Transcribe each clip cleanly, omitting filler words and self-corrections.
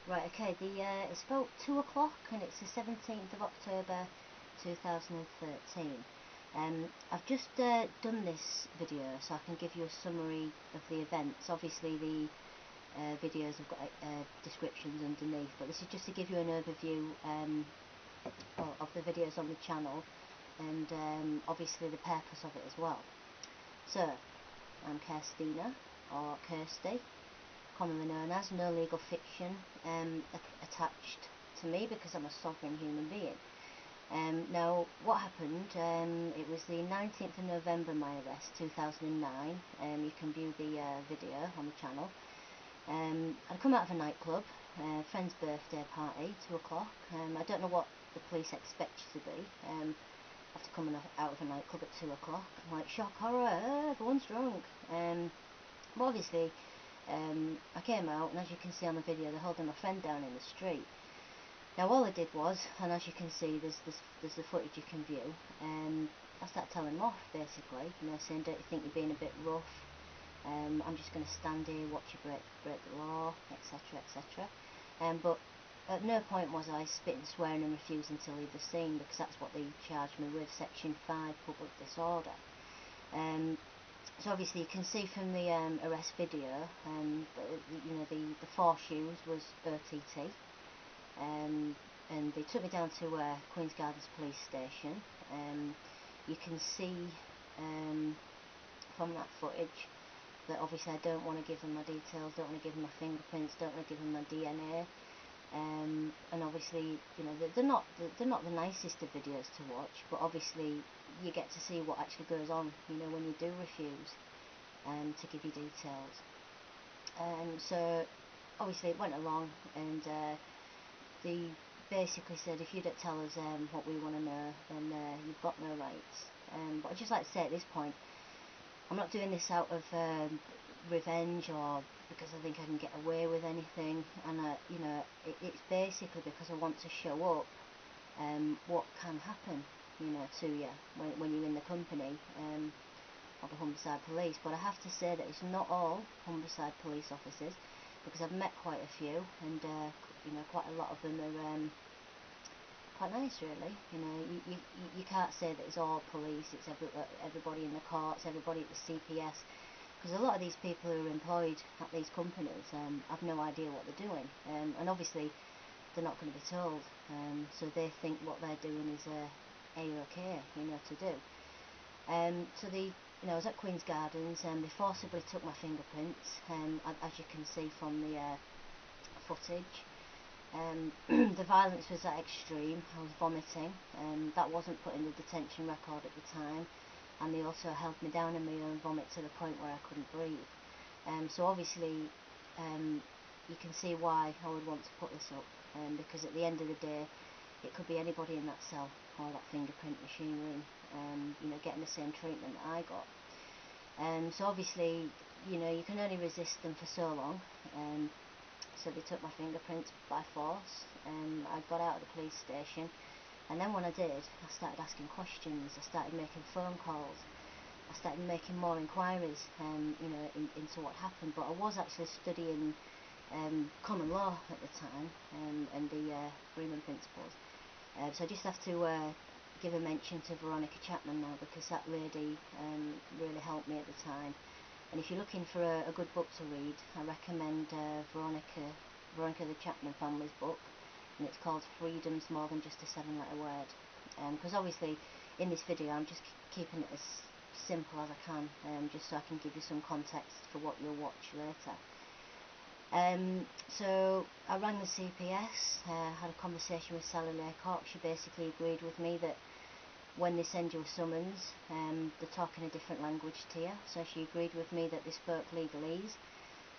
Right, okay, it's about 2 o'clock and it's the 17th of October 2013. I've just done this video so I can give you a summary of the events. Obviously the videos have got descriptions underneath, but this is just to give you an overview of the videos on the channel and obviously the purpose of it as well. So, I'm Kirstina, or Kirsty, commonly known as, no legal fiction attached to me because I'm a sovereign human being. Now, what happened, it was the 19th of November, my arrest, 2009. You can view the video on the channel. I'd come out of a nightclub, friend's birthday party, 2 o'clock. I don't know what the police expect you to be after coming out of a nightclub at 2 o'clock. Like, shock, horror, everyone's drunk. But obviously, I came out, and as you can see on the video, they're holding my friend down in the street. Now all I did was, and as you can see, there's the footage you can view, I started telling him off, basically, saying, don't you think you're being a bit rough, I'm just going to stand here, watch you break the law, etc, etc. But at no point was I spitting, swearing and refusing to leave the scene, because that's what they charged me with, section 5, public disorder. So obviously you can see from the arrest video, the force used was OTT. And they took me down to Queen's Gardens police station. You can see from that footage that obviously I don't want to give them my details, don't want to give them my fingerprints, don't want to give them my DNA. And obviously, they're not the nicest of videos to watch, but obviously you get to see what actually goes on, when you do refuse to give you details. So obviously it went along, and they basically said, if you don't tell us what we want to know, then you've got no rights. But I'd just like to say at this point, I'm not doing this out of revenge or because I think I can get away with anything, and it's basically because I want to show up what can happen, to you when you're in the company of the Humberside Police. But I have to say that it's not all Humberside police officers, because I've met quite a few, and quite a lot of them are quite nice, really. You can't say that it's all police, it's everybody in the courts, everybody at the CPS, because a lot of these people who are employed at these companies have no idea what they're doing, and obviously they're not going to be told, so they think what they're doing is A-OK, to do. So I was at Queen's Gardens, and they forcibly took my fingerprints, as you can see from the footage. The violence was at extreme. I was vomiting, that wasn't put in the detention record at the time, and they also held me down in my own vomit to the point where I couldn't breathe. So obviously you can see why I would want to put this up, because at the end of the day it could be anybody in that cell or that fingerprint machine room, getting the same treatment that I got. So obviously, you can only resist them for so long. So they took my fingerprints by force. I got out of the police station, and then when I did, I started asking questions. I started making phone calls. I started making more inquiries, into what happened. But I was actually studying common law at the time, and the Freeman Principles. So I just have to give a mention to Veronica Chapman now, because that lady really helped me at the time. And if you're looking for a good book to read, I recommend Veronica the Chapman family's book, and it's called Freedom's More Than Just a 7-letter word. Because obviously in this video I'm just keeping it as simple as I can, just so I can give you some context for what you'll watch later. So I rang the CPS, had a conversation with Sally Laycock. She basically agreed with me that when they send you a summons, they're talking a different language to you. So she agreed with me that they spoke legalese.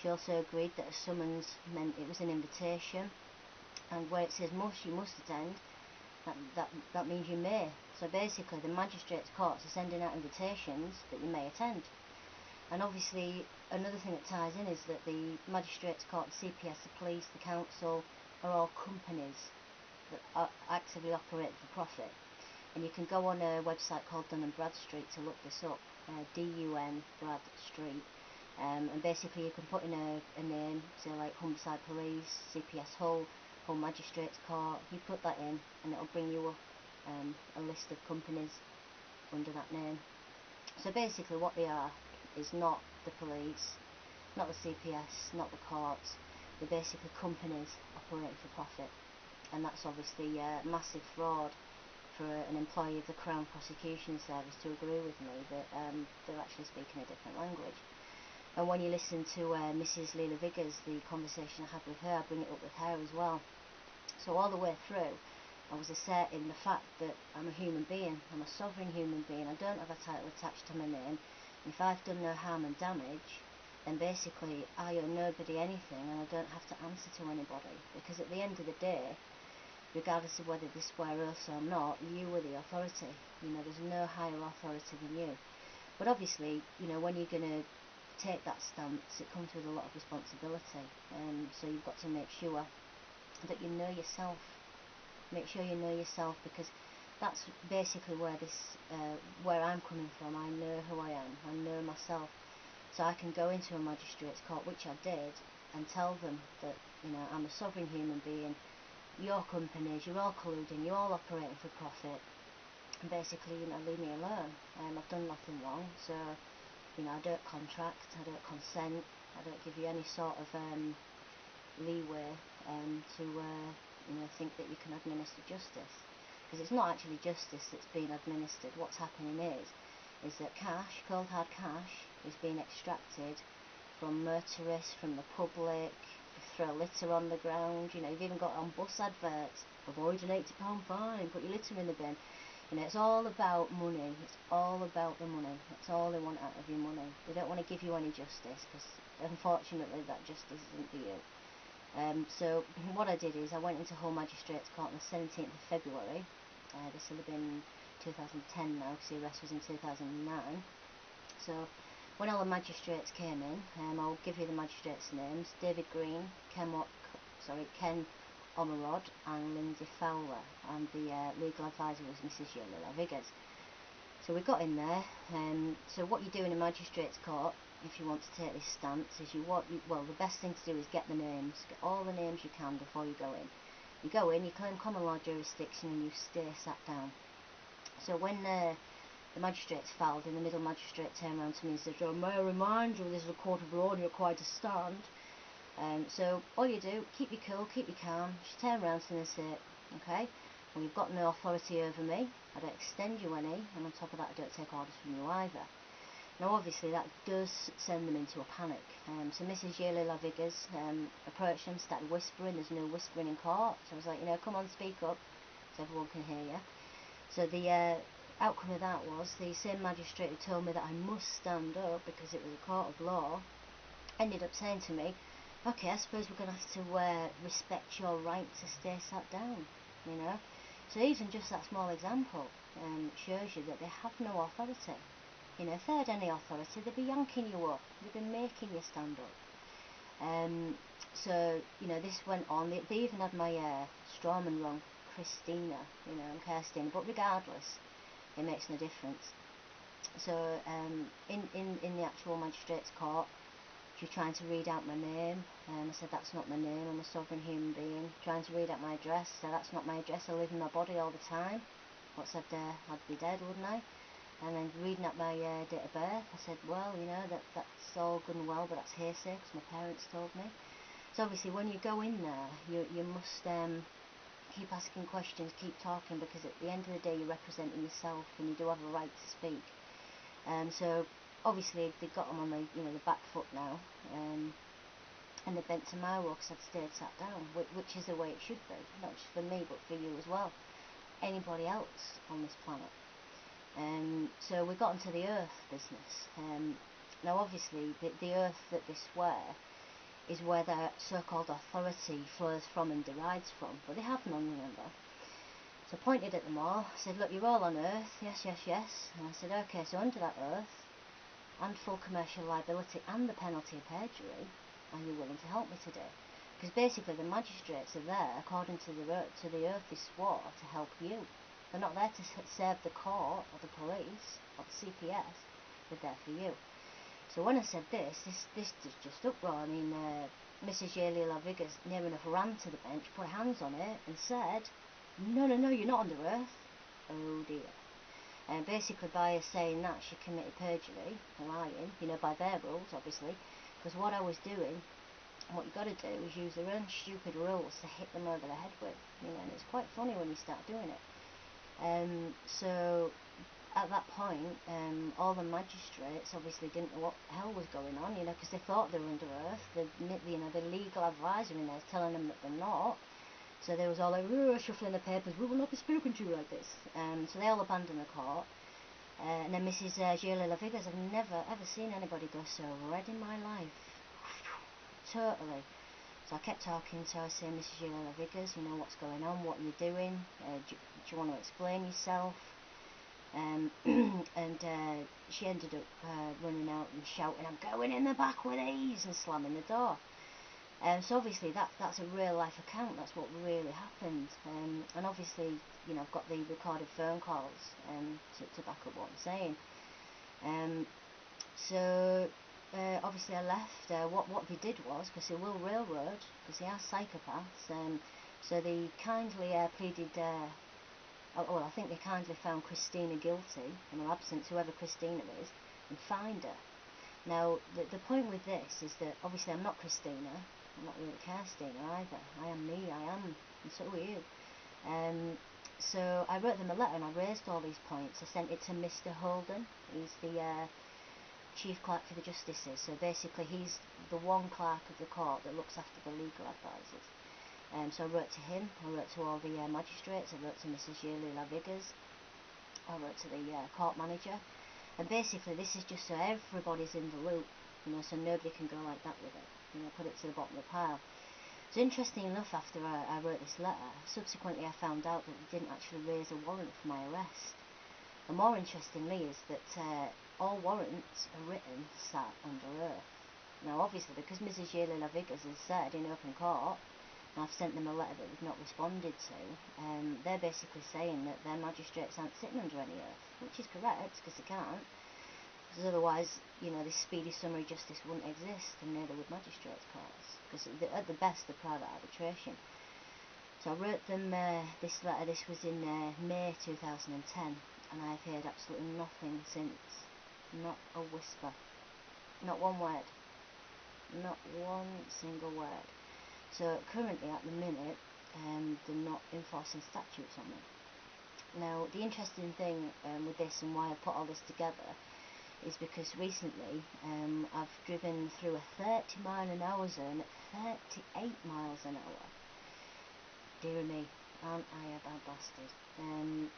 She also agreed that a summons meant it was an invitation, and where it says must, you must attend, that means you may. So basically the magistrates' courts are sending out invitations that you may attend. And obviously another thing that ties in is that the magistrates' court, the CPS, the police, the council are all companies that actively operate for profit. And you can go on a website called Dun & Bradstreet to look this up, D-U-N Bradstreet, And basically you can put in a name, say like Humberside Police, CPS Hull, Hull Magistrates Court. You put that in and it'll bring you up a list of companies under that name. So basically what they are is not the police, not the CPS, not the courts. They're basically companies operating for profit, and that's obviously massive fraud for an employee of the Crown Prosecution Service to agree with me that they're actually speaking a different language. And when you listen to Mrs. Leila Viggers, the conversation I had with her, I bring it up with her as well. So all the way through, I was asserting the fact that I'm a human being, I'm a sovereign human being, I don't have a title attached to my name. If I've done no harm and damage, then basically I owe nobody anything and I don't have to answer to anybody. Because at the end of the day, regardless of whether they swear oaths or not, you are the authority. You know, there's no higher authority than you. But obviously, you know, when you're going to take that stance, it comes with a lot of responsibility. So you've got to make sure that you know yourself. Make sure you know yourself, because that's basically where where I'm coming from. I know who I am. I know myself. So I can go into a magistrate's court, which I did, and tell them that, you know, I'm a sovereign human being. Your companies, you're all colluding, you're all operating for profit. And basically, you know, leave me alone. I've done nothing wrong. So, you know, I don't contract, I don't consent, I don't give you any sort of leeway to you know, think that you can administer justice, because it's not actually justice that's being administered. What's happening is that cash, cold hard cash, is being extracted from motorists, from the public. You throw litter on the ground, you know, you've even got on bus adverts, avoid an £80 fine, put your litter in the bin. You know, it's all about money. It's all about the money. That's all they want out of your money. They don't want to give you any justice, because unfortunately that justice isn't for you. So what I did is I went into Hull Magistrates Court on the 17th of February. This will have been 2010 now, because the arrest was in 2009. So when all the magistrates came in, I'll give you the magistrates' names: David Green, Ken Omerod and Lindsay Fowler, and the legal advisor was Mrs. Leila Viggers. So we got in there, so what you do in a magistrate's court, if you want to take this stance, is well, the best thing to do is get the names, get all the names you can before you go in. You go in, you claim common law jurisdiction, and you stay sat down. So when the magistrates filed, and the middle magistrate turned around to me and said, "Oh, may I remind you, this is a court of law and you're required to stand." So all you do, keep your cool, keep your calm. Just turn around to me and say, "Okay, well, you've got no authority over me, I don't extend you any, and on top of that I don't take orders from you either." Now obviously that does send them into a panic. So Mrs. Leila Viggers approached them, started whispering. There's no whispering in court. So I was like, you know, come on, speak up so everyone can hear you. So the outcome of that was the same magistrate who told me that I must stand up because it was a court of law ended up saying to me, "Okay, I suppose we're going to have to respect your right to stay sat down," you know. So even just that small example shows you that they have no authority. You know, if they had any authority, they'd be yanking you up, they'd be making you stand up. So, you know, this went on. They even had my strawman wrong, Christina, you know, and Kirstina, but regardless, it makes no difference. So, in the actual magistrate's court, she was trying to read out my name, I said, "That's not my name, I'm a sovereign human being." Trying to read out my address, I said, "That's not my address, I live in my body all the time." What's I'd be dead, wouldn't I? And then reading up my date of birth, I said, "Well, you know, that's all good and well, but that's hearsay, because my parents told me." So obviously when you go in there, you must keep asking questions, keep talking, because at the end of the day you're representing yourself and you do have a right to speak. So obviously they got them on the back foot now, and they bent to my will because I'd stayed sat down, which is the way it should be, not just for me but for you as well, anybody else on this planet. So we got into the earth business. Now obviously the earth that they swear is where their so-called authority flows from and derives from, but they have none, remember. So I pointed at them all, I said, "Look, you're all on earth, yes, yes, yes." And I said, "Okay, so under that earth, and full commercial liability and the penalty of perjury, are you willing to help me today?" Because basically the magistrates are there, according to the earth they swore, to help you. They're not there to serve the court or the police or the CPS, they're there for you. So when I said this is just uproar. I mean, Mrs. Yaley Lavigas near enough ran to the bench, put her hands on it, and said, "No, no, no, you're not under oath." Oh dear. And basically, by her saying that, she committed perjury, lying, you know, by their rules, obviously, because what I was doing, what you got to do is use their own stupid rules to hit them over the head with, you know, and it's quite funny when you start doing it. So at that point, all the magistrates obviously didn't know what the hell was going on, you know, because they thought they were under oath. You know, the legal advisor in there is telling them that they're not. So they was all like, shuffling the papers, "We will not be spoken to like this." So they all abandoned the court. And then Mrs. Yaley Lavigas, I've never ever seen anybody go so red in my life. Totally. So I kept talking to her, saying, "Mrs. Yaley Lavigas, you know what's going on, what are you doing? Do you want to explain yourself?" And she ended up running out and shouting, "I'm going in the back with these," and slamming the door. So obviously that's a real life account. That's what really happened. And obviously, you know, I've got the recorded phone calls to back up what I'm saying. So obviously I left. What they did was, because they will railroad, because they are psychopaths. So they kindly pleaded. Well, I think they kindly found Christina guilty in her absence, whoever Christina is, and fined her. Now, the point with this is that obviously I'm not Christina. I'm not really Kirstina either. I am me, I am, and so are you. So I wrote them a letter and I raised all these points. I sent it to Mr. Holden. He's the chief clerk for the justices. So basically he's the one clerk of the court that looks after the legal advisors. So I wrote to him, I wrote to all the magistrates, I wrote to Mrs. Yaley Lavigas, I wrote to the court manager. And basically this is just so everybody's in the loop, you know, so nobody can go like that with it, you know, put it to the bottom of the pile. So interesting enough, after I wrote this letter, subsequently I found out that they didn't actually raise a warrant for my arrest. And more interestingly is that all warrants are written sat under oath. Now obviously, because Mrs. Yaley Lavigas has said in open court, and I've sent them a letter that they've not responded to, they're basically saying that their magistrates aren't sitting under any oath, which is correct, because they can't, because otherwise, you know, this speedy summary justice wouldn't exist, and neither would magistrates' courts, because at the best they're private arbitration. So I wrote them this letter. This was in May 2010, and I've heard absolutely nothing since. Not a whisper, not one word, not one single word. So currently at the minute, they're not enforcing statutes on me. Now the interesting thing with this, and why I put all this together, is because recently I've driven through a 30-mile-an-hour zone at 38 miles an hour. Dear me, aren't I a bad bastard?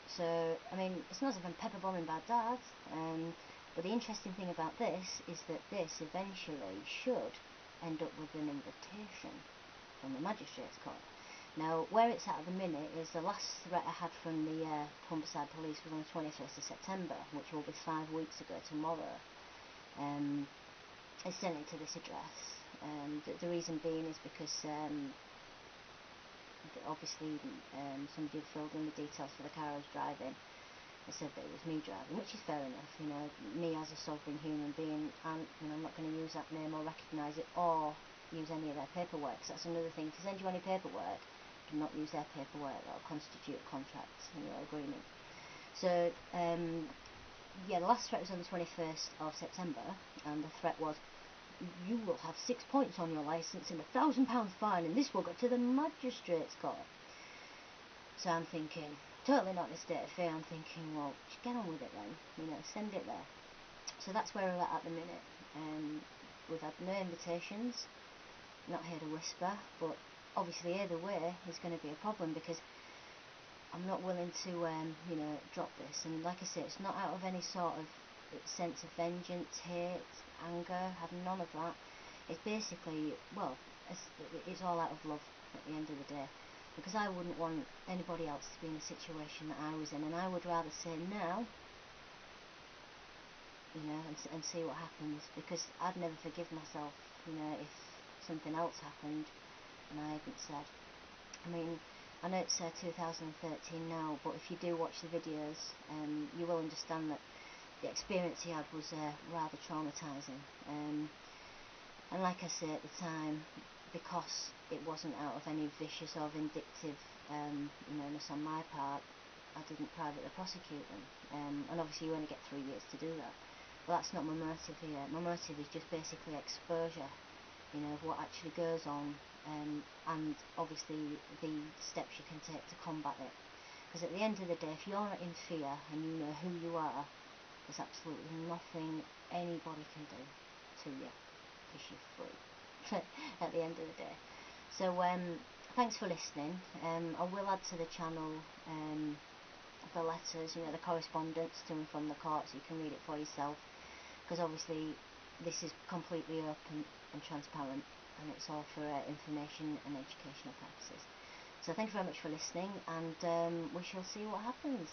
So I mean, it's not as if I'm pepper bombing bad dads, but the interesting thing about this is that this eventually should end up with an invitation from the magistrates' court. Now, where it's at the minute is the last threat I had from the Humberside police was on the 21st of September, which will be 5 weeks ago tomorrow. I sent it to this address. The reason being is because obviously somebody had filled in the details for the car I was driving. They said that it was me driving, which is fair enough. You know, me as a sovereign human being, and you know, I'm not going to use that name or recognise it or use any of their paperwork, because that's another thing. If they send you any paperwork, do not use their paperwork. That'll constitute a contract in your agreement. So yeah, the last threat was on the 21st of September, and the threat was, "You will have 6 points on your licence and £1,000 fine, and this will go to the magistrates' court." So I'm thinking, totally not in a state of fear, I'm thinking, well, just get on with it then, you know, send it there. So that's where we're at the minute. We've had no invitations, not heard a whisper, but obviously either way is going to be a problem, because I'm not willing to you know, drop this. And like I say, it's not out of any sort of sense of vengeance, hate, anger, have none of that. It's basically, well, it's all out of love at the end of the day, because I wouldn't want anybody else to be in the situation that I was in, and I would rather say no, you know, and see what happens, because I'd never forgive myself, you know, if something else happened and I hadn't said. I mean, I know it's 2013 now, but if you do watch the videos, you will understand that the experience he had was rather traumatising. And like I say, at the time, because it wasn't out of any vicious or vindictive on my part, I didn't privately prosecute them. And obviously you only get 3 years to do that. But that's not my motive here. My motive is just basically exposure, of what actually goes on, and obviously the steps you can take to combat it. Because at the end of the day, if you're not in fear and you know who you are, there's absolutely nothing anybody can do to you, because you're free at the end of the day. So thanks for listening. I will add to the channel the letters, the correspondence to and from the court, so you can read it for yourself, because obviously this is completely open and transparent, and it's all for information and educational purposes. So thank you very much for listening, and we shall see what happens.